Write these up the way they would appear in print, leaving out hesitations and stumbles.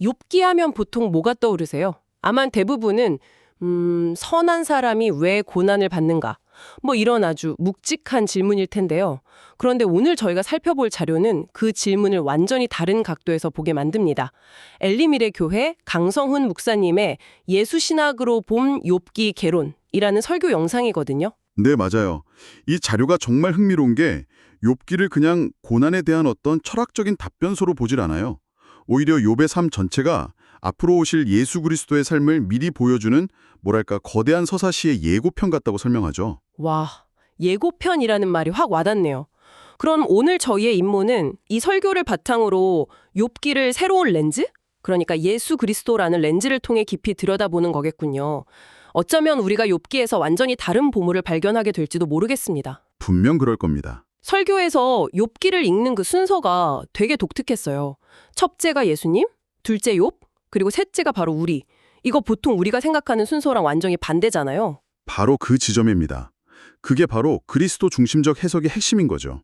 욥기 하면 보통 뭐가 떠오르세요? 아마 대부분은 선한 사람이 왜 고난을 받는가? 뭐 이런 아주 묵직한 질문일 텐데요. 그런데 오늘 저희가 살펴볼 자료는 그 질문을 완전히 다른 각도에서 보게 만듭니다. 엘리밀의 교회 강성훈 목사님의 예수신학으로 본 욥기 개론이라는 설교 영상이거든요. 네, 맞아요. 이 자료가 정말 흥미로운 게 욥기를 그냥 고난에 대한 어떤 철학적인 답변서로 보질 않아요. 오히려 욥의 삶 전체가 앞으로 오실 예수 그리스도의 삶을 미리 보여주는 뭐랄까 거대한 서사시의 예고편 같다고 설명하죠. 와, 예고편이라는 말이 확 와닿네요. 그럼 오늘 저희의 임무는 이 설교를 바탕으로 욥기를 새로운 렌즈? 그러니까 예수 그리스도라는 렌즈를 통해 깊이 들여다보는 거겠군요. 어쩌면 우리가 욥기에서 완전히 다른 보물을 발견하게 될지도 모르겠습니다. 분명 그럴 겁니다. 설교에서 욥기를 읽는 그 순서가 되게 독특했어요. 첫째가 예수님, 둘째 욥, 그리고 셋째가 바로 우리. 이거 보통 우리가 생각하는 순서랑 완전히 반대잖아요. 바로 그 지점입니다. 그게 바로 그리스도 중심적 해석의 핵심인 거죠.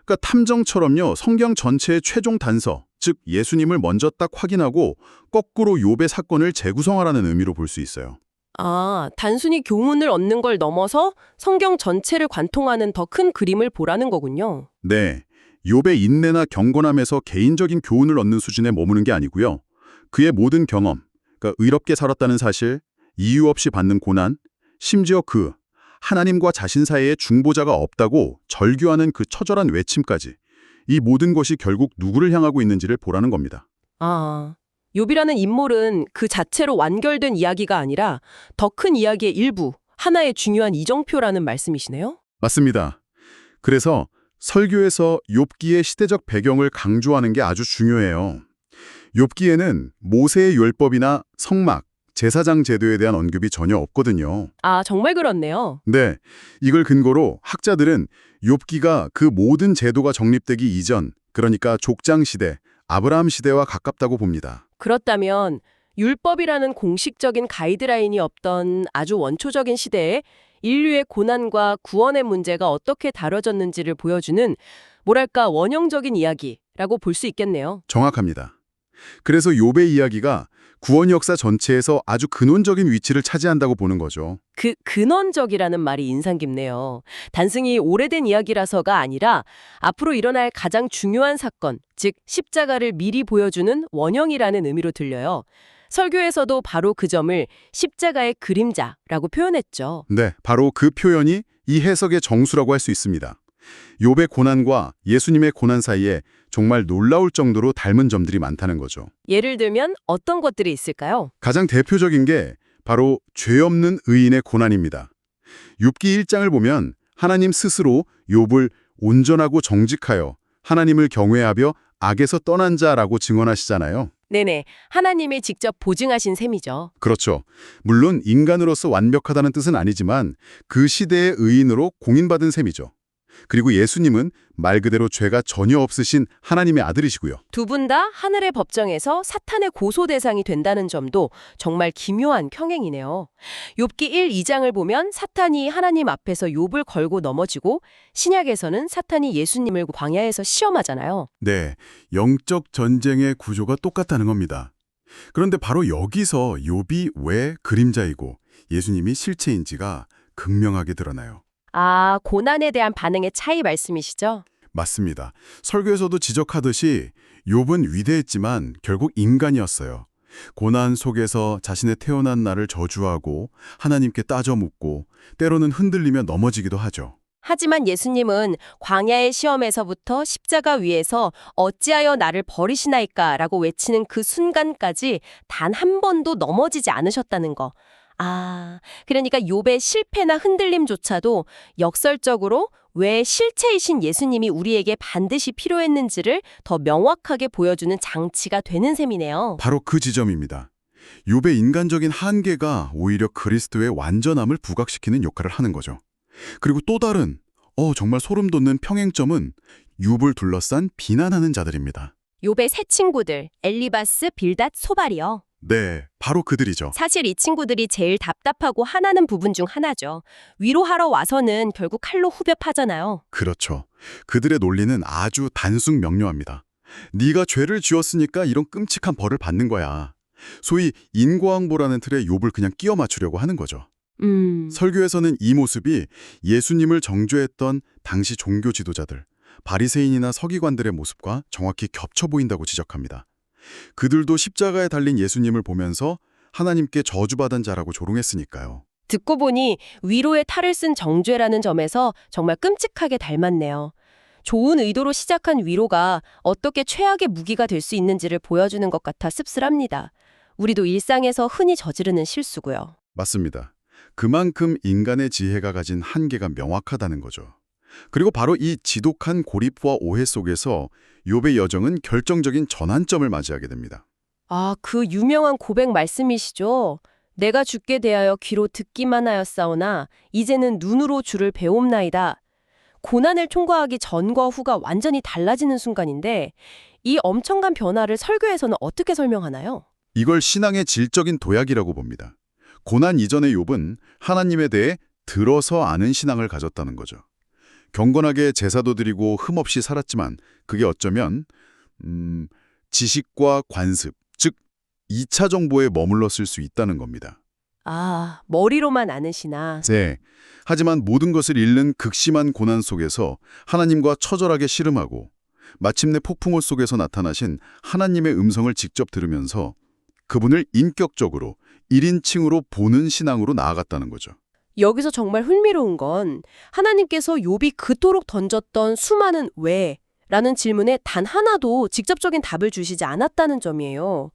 그러니까 탐정처럼요, 성경 전체의 최종 단서, 즉 예수님을 먼저 딱 확인하고 거꾸로 욥의 사건을 재구성하라는 의미로 볼 수 있어요. 아, 단순히 교훈을 얻는 걸 넘어서 성경 전체를 관통하는 더 큰 그림을 보라는 거군요. 네, 욥의 인내나 경건함에서 개인적인 교훈을 얻는 수준에 머무는 게 아니고요. 그의 모든 경험, 그러니까 의롭게 살았다는 사실, 이유 없이 받는 고난, 심지어 하나님과 자신 사이에 중보자가 없다고 절규하는 그 처절한 외침까지 이 모든 것이 결국 누구를 향하고 있는지를 보라는 겁니다. 아, 욥이라는 인물은 그 자체로 완결된 이야기가 아니라 더 큰 이야기의 일부, 하나의 중요한 이정표라는 말씀이시네요? 맞습니다. 그래서 설교에서 욥기의 시대적 배경을 강조하는 게 아주 중요해요. 욥기에는 모세의 율법이나 성막, 제사장 제도에 대한 언급이 전혀 없거든요. 아, 정말 그렇네요. 네, 이걸 근거로 학자들은 욥기가 그 모든 제도가 정립되기 이전, 그러니까 족장 시대, 아브라함 시대와 가깝다고 봅니다. 그렇다면 율법이라는 공식적인 가이드라인이 없던 아주 원초적인 시대에 인류의 고난과 구원의 문제가 어떻게 다뤄졌는지를 보여주는 뭐랄까 원형적인 이야기라고 볼 수 있겠네요. 정확합니다. 그래서 욥의 이야기가 구원 역사 전체에서 아주 근원적인 위치를 차지한다고 보는 거죠. 그 근원적이라는 말이 인상 깊네요. 단순히 오래된 이야기라서가 아니라 앞으로 일어날 가장 중요한 사건, 즉 십자가를 미리 보여주는 원형이라는 의미로 들려요. 설교에서도 바로 그 점을 십자가의 그림자라고 표현했죠. 네, 바로 그 표현이 이 해석의 정수라고 할 수 있습니다. 욥의 고난과 예수님의 고난 사이에 정말 놀라울 정도로 닮은 점들이 많다는 거죠. 예를 들면 어떤 것들이 있을까요? 가장 대표적인 게 바로 죄 없는 의인의 고난입니다. 욥기 1장을 보면 하나님 스스로 욥을 온전하고 정직하여 하나님을 경외하며 악에서 떠난 자라고 증언하시잖아요. 네네, 하나님이 직접 보증하신 셈이죠. 그렇죠. 물론 인간으로서 완벽하다는 뜻은 아니지만 그 시대의 의인으로 공인받은 셈이죠. 그리고 예수님은 말 그대로 죄가 전혀 없으신 하나님의 아들이시고요. 두 분 다 하늘의 법정에서 사탄의 고소 대상이 된다는 점도 정말 기묘한 평행이네요. 욥기 1, 2장을 보면 사탄이 하나님 앞에서 욥을 걸고 넘어지고 신약에서는 사탄이 예수님을 광야에서 시험하잖아요. 네, 영적 전쟁의 구조가 똑같다는 겁니다. 그런데 바로 여기서 욥이 왜 그림자이고 예수님이 실체인지가 극명하게 드러나요. 아, 고난에 대한 반응의 차이 말씀이시죠? 맞습니다. 설교에서도 지적하듯이 욥은 위대했지만 결국 인간이었어요. 고난 속에서 자신의 태어난 날을 저주하고 하나님께 따져 묻고 때로는 흔들리며 넘어지기도 하죠. 하지만 예수님은 광야의 시험에서부터 십자가 위에서 어찌하여 나를 버리시나이까라고 외치는 그 순간까지 단 한 번도 넘어지지 않으셨다는 거. 아, 그러니까 욥의 실패나 흔들림조차도 역설적으로 왜 실체이신 예수님이 우리에게 반드시 필요했는지를 더 명확하게 보여주는 장치가 되는 셈이네요. 바로 그 지점입니다. 욥의 인간적인 한계가 오히려 그리스도의 완전함을 부각시키는 역할을 하는 거죠. 그리고 또 다른 정말 소름 돋는 평행점은 욥을 둘러싼 비난하는 자들입니다. 욥의 세 친구들, 엘리바스, 빌닷, 소발이요. 네, 바로 그들이죠. 사실 이 친구들이 제일 답답하고 화나는 부분 중 하나죠. 위로하러 와서는 결국 칼로 후벼 파잖아요. 그렇죠. 그들의 논리는 아주 단순 명료합니다. 네가 죄를 지었으니까 이런 끔찍한 벌을 받는 거야. 소위 인과응보라는 틀에 욥을 그냥 끼워 맞추려고 하는 거죠. 설교에서는 이 모습이 예수님을 정죄했던 당시 종교 지도자들, 바리새인이나 서기관들의 모습과 정확히 겹쳐 보인다고 지적합니다. 그들도 십자가에 달린 예수님을 보면서 하나님께 저주받은 자라고 조롱했으니까요. 듣고 보니 위로의 탈을 쓴 정죄라는 점에서 정말 끔찍하게 닮았네요. 좋은 의도로 시작한 위로가 어떻게 최악의 무기가 될 수 있는지를 보여주는 것 같아 씁쓸합니다. 우리도 일상에서 흔히 저지르는 실수고요. 맞습니다. 그만큼 인간의 지혜가 가진 한계가 명확하다는 거죠. 그리고 바로 이 지독한 고립과 오해 속에서 욥의 여정은 결정적인 전환점을 맞이하게 됩니다. 아, 그 유명한 고백 말씀이시죠? 내가 주께 대하여 귀로 듣기만 하였사오나 이제는 눈으로 주를 배움나이다. 고난을 통과하기 전과 후가 완전히 달라지는 순간인데 이 엄청난 변화를 설교에서는 어떻게 설명하나요? 이걸 신앙의 질적인 도약이라고 봅니다. 고난 이전의 욥은 하나님에 대해 들어서 아는 신앙을 가졌다는 거죠. 경건하게 제사도 드리고 흠없이 살았지만 그게 어쩌면 지식과 관습, 즉 2차 정보에 머물렀을 수 있다는 겁니다. 아, 머리로만 아는시나. 네. 하지만 모든 것을 잃는 극심한 고난 속에서 하나님과 처절하게 씨름하고 마침내 폭풍호 속에서 나타나신 하나님의 음성을 직접 들으면서 그분을 인격적으로 1인칭으로 보는 신앙으로 나아갔다는 거죠. 여기서 정말 흥미로운 건 하나님께서 욥이 그토록 던졌던 수많은 왜? 라는 질문에 단 하나도 직접적인 답을 주시지 않았다는 점이에요.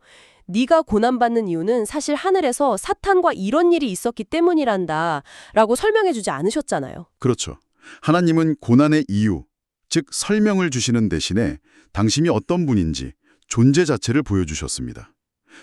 네가 고난받는 이유는 사실 하늘에서 사탄과 이런 일이 있었기 때문이란다 라고 설명해 주지 않으셨잖아요. 그렇죠. 하나님은 고난의 이유, 즉 설명을 주시는 대신에 당신이 어떤 분인지 존재 자체를 보여주셨습니다.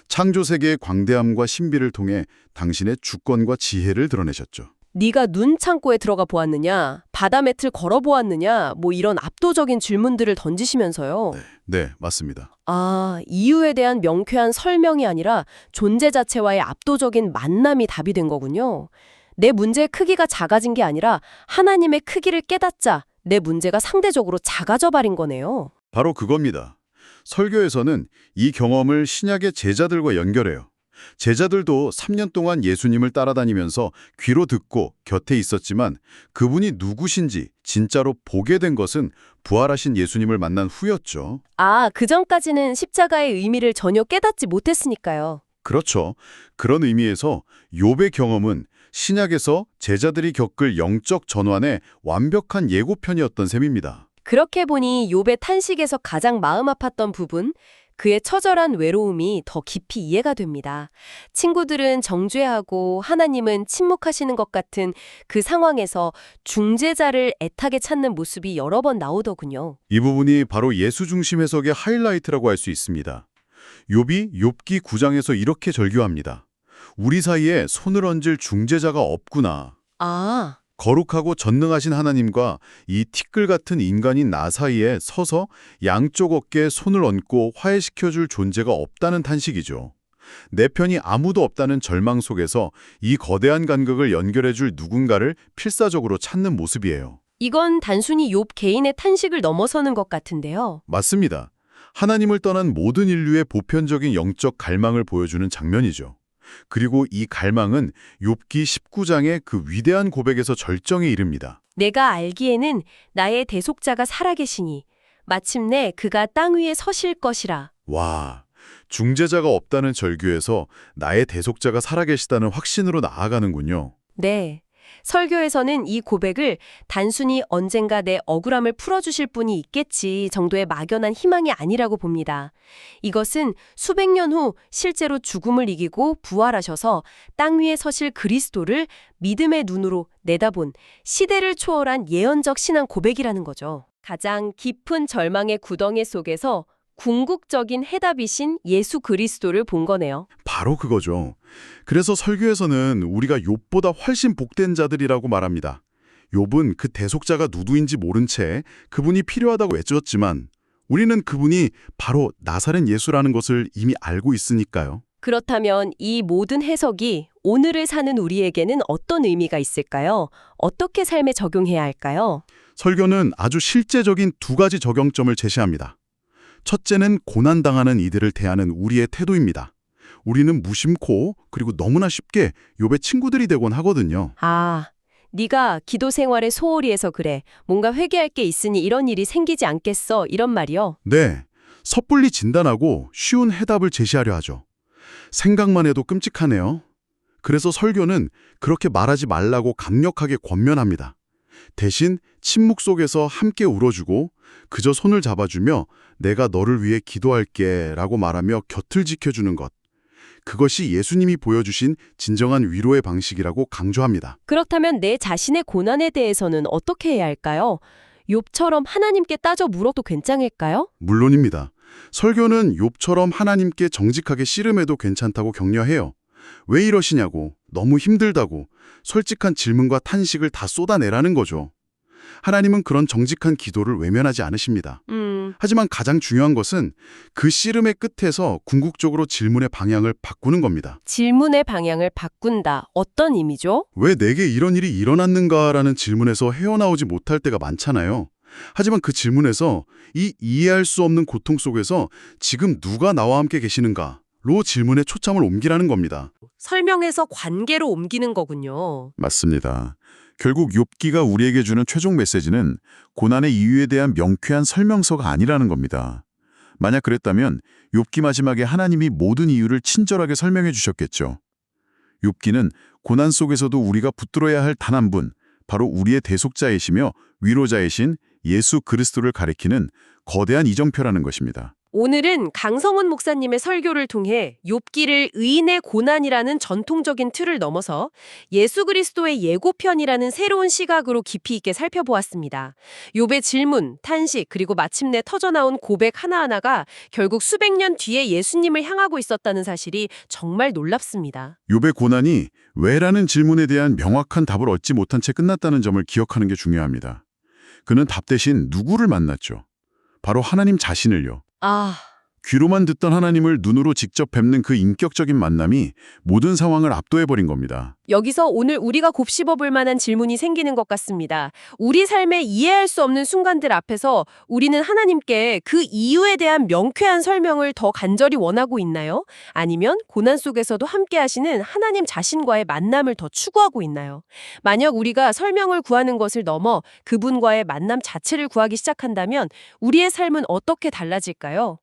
창조 세계의 광대함과 신비를 통해 당신의 주권과 지혜를 드러내셨죠. 네가 눈 창고에 들어가 보았느냐? 바다 매트를 걸어 보았느냐? 뭐 이런 압도적인 질문들을 던지시면서요. 네, 맞습니다. 아, 이유에 대한 명쾌한 설명이 아니라 존재 자체와의 압도적인 만남이 답이 된 거군요. 내 문제의 크기가 작아진 게 아니라 하나님의 크기를 깨닫자 내 문제가 상대적으로 작아져 버린 거네요. 바로 그겁니다. 설교에서는 이 경험을 신약의 제자들과 연결해요. 제자들도 3년 동안 예수님을 따라다니면서 귀로 듣고 곁에 있었지만 그분이 누구신지 진짜로 보게 된 것은 부활하신 예수님을 만난 후였죠. 아, 그전까지는 십자가의 의미를 전혀 깨닫지 못했으니까요. 그렇죠. 그런 의미에서 욥의 경험은 신약에서 제자들이 겪을 영적 전환의 완벽한 예고편이었던 셈입니다. 그렇게 보니 욥의 탄식에서 가장 마음 아팠던 부분, 그의 처절한 외로움이 더 깊이 이해가 됩니다. 친구들은 정죄하고 하나님은 침묵하시는 것 같은 그 상황에서 중재자를 애타게 찾는 모습이 여러 번 나오더군요. 이 부분이 바로 예수 중심 해석의 하이라이트라고 할 수 있습니다. 욥이 욥기 9장에서 이렇게 절규합니다. 우리 사이에 손을 얹을 중재자가 없구나. 아, 거룩하고 전능하신 하나님과 이 티끌 같은 인간인 나 사이에 서서 양쪽 어깨에 손을 얹고 화해시켜줄 존재가 없다는 탄식이죠. 내 편이 아무도 없다는 절망 속에서 이 거대한 간극을 연결해줄 누군가를 필사적으로 찾는 모습이에요. 이건 단순히 욥 개인의 탄식을 넘어서는 것 같은데요. 맞습니다. 하나님을 떠난 모든 인류의 보편적인 영적 갈망을 보여주는 장면이죠. 그리고 이 갈망은 욥기 19장의 그 위대한 고백에서 절정에 이릅니다. 내가 알기에는 나의 대속자가 살아계시니 마침내 그가 땅 위에 서실 것이라. 와, 중재자가 없다는 절규에서 나의 대속자가 살아계시다는 확신으로 나아가는군요. 네. 설교에서는 이 고백을 단순히 언젠가 내 억울함을 풀어주실 분이 있겠지 정도의 막연한 희망이 아니라고 봅니다. 이것은 수백 년 후 실제로 죽음을 이기고 부활하셔서 땅 위에 서실 그리스도를 믿음의 눈으로 내다본 시대를 초월한 예언적 신앙 고백이라는 거죠. 가장 깊은 절망의 구덩이 속에서 궁극적인 해답이신 예수 그리스도를 본 거네요. 바로 그거죠. 그래서 설교에서는 우리가 욥보다 훨씬 복된 자들이라고 말합니다. 욥은 그 대속자가 누구인지 모른 채 그분이 필요하다고 외쳤지만 우리는 그분이 바로 나사렛 예수라는 것을 이미 알고 있으니까요. 그렇다면 이 모든 해석이 오늘을 사는 우리에게는 어떤 의미가 있을까요? 어떻게 삶에 적용해야 할까요? 설교는 아주 실제적인 두 가지 적용점을 제시합니다. 첫째는 고난당하는 이들을 대하는 우리의 태도입니다. 우리는 무심코 그리고 너무나 쉽게 욥의 친구들이 되곤 하거든요. 아, 네가 기도 생활에 소홀히 해서 그래. 뭔가 회개할 게 있으니 이런 일이 생기지 않겠어. 이런 말이요. 네, 섣불리 진단하고 쉬운 해답을 제시하려 하죠. 생각만 해도 끔찍하네요. 그래서 설교는 그렇게 말하지 말라고 강력하게 권면합니다. 대신 침묵 속에서 함께 울어주고 그저 손을 잡아주며 내가 너를 위해 기도할게 라고 말하며 곁을 지켜주는 것. 그것이 예수님이 보여주신 진정한 위로의 방식이라고 강조합니다. 그렇다면 내 자신의 고난에 대해서는 어떻게 해야 할까요? 욥처럼 하나님께 따져 물어도 괜찮을까요? 물론입니다. 설교는 욥처럼 하나님께 정직하게 씨름해도 괜찮다고 격려해요. 왜 이러시냐고, 너무 힘들다고, 솔직한 질문과 탄식을 다 쏟아내라는 거죠. 하나님은 그런 정직한 기도를 외면하지 않으십니다. 하지만 가장 중요한 것은 그 씨름의 끝에서 궁극적으로 질문의 방향을 바꾸는 겁니다. 질문의 방향을 바꾼다. 어떤 의미죠? 왜 내게 이런 일이 일어났는가라는 질문에서 헤어나오지 못할 때가 많잖아요. 하지만 그 질문에서 이 이해할 수 없는 고통 속에서 지금 누가 나와 함께 계시는가로 질문의 초점을 옮기라는 겁니다. 설명에서 관계로 옮기는 거군요. 맞습니다. 결국 욥기가 우리에게 주는 최종 메시지는 고난의 이유에 대한 명쾌한 설명서가 아니라는 겁니다. 만약 그랬다면 욥기 마지막에 하나님이 모든 이유를 친절하게 설명해 주셨겠죠. 욥기는 고난 속에서도 우리가 붙들어야 할 단 한 분, 바로 우리의 대속자이시며 위로자이신 예수 그리스도를 가리키는 거대한 이정표라는 것입니다. 오늘은 강성훈 목사님의 설교를 통해 욥기를 의인의 고난이라는 전통적인 틀을 넘어서 예수 그리스도의 예고편이라는 새로운 시각으로 깊이 있게 살펴보았습니다. 욥의 질문, 탄식, 그리고 마침내 터져나온 고백 하나하나가 결국 수백 년 뒤에 예수님을 향하고 있었다는 사실이 정말 놀랍습니다. 욥의 고난이 왜라는 질문에 대한 명확한 답을 얻지 못한 채 끝났다는 점을 기억하는 게 중요합니다. 그는 답 대신 누구를 만났죠? 바로 하나님 자신을요. 아, 귀로만 듣던 하나님을 눈으로 직접 뵙는 그 인격적인 만남이 모든 상황을 압도해버린 겁니다. 여기서 오늘 우리가 곱씹어볼 만한 질문이 생기는 것 같습니다. 우리 삶에 이해할 수 없는 순간들 앞에서 우리는 하나님께 그 이유에 대한 명쾌한 설명을 더 간절히 원하고 있나요? 아니면 고난 속에서도 함께 하시는 하나님 자신과의 만남을 더 추구하고 있나요? 만약 우리가 설명을 구하는 것을 넘어 그분과의 만남 자체를 구하기 시작한다면 우리의 삶은 어떻게 달라질까요?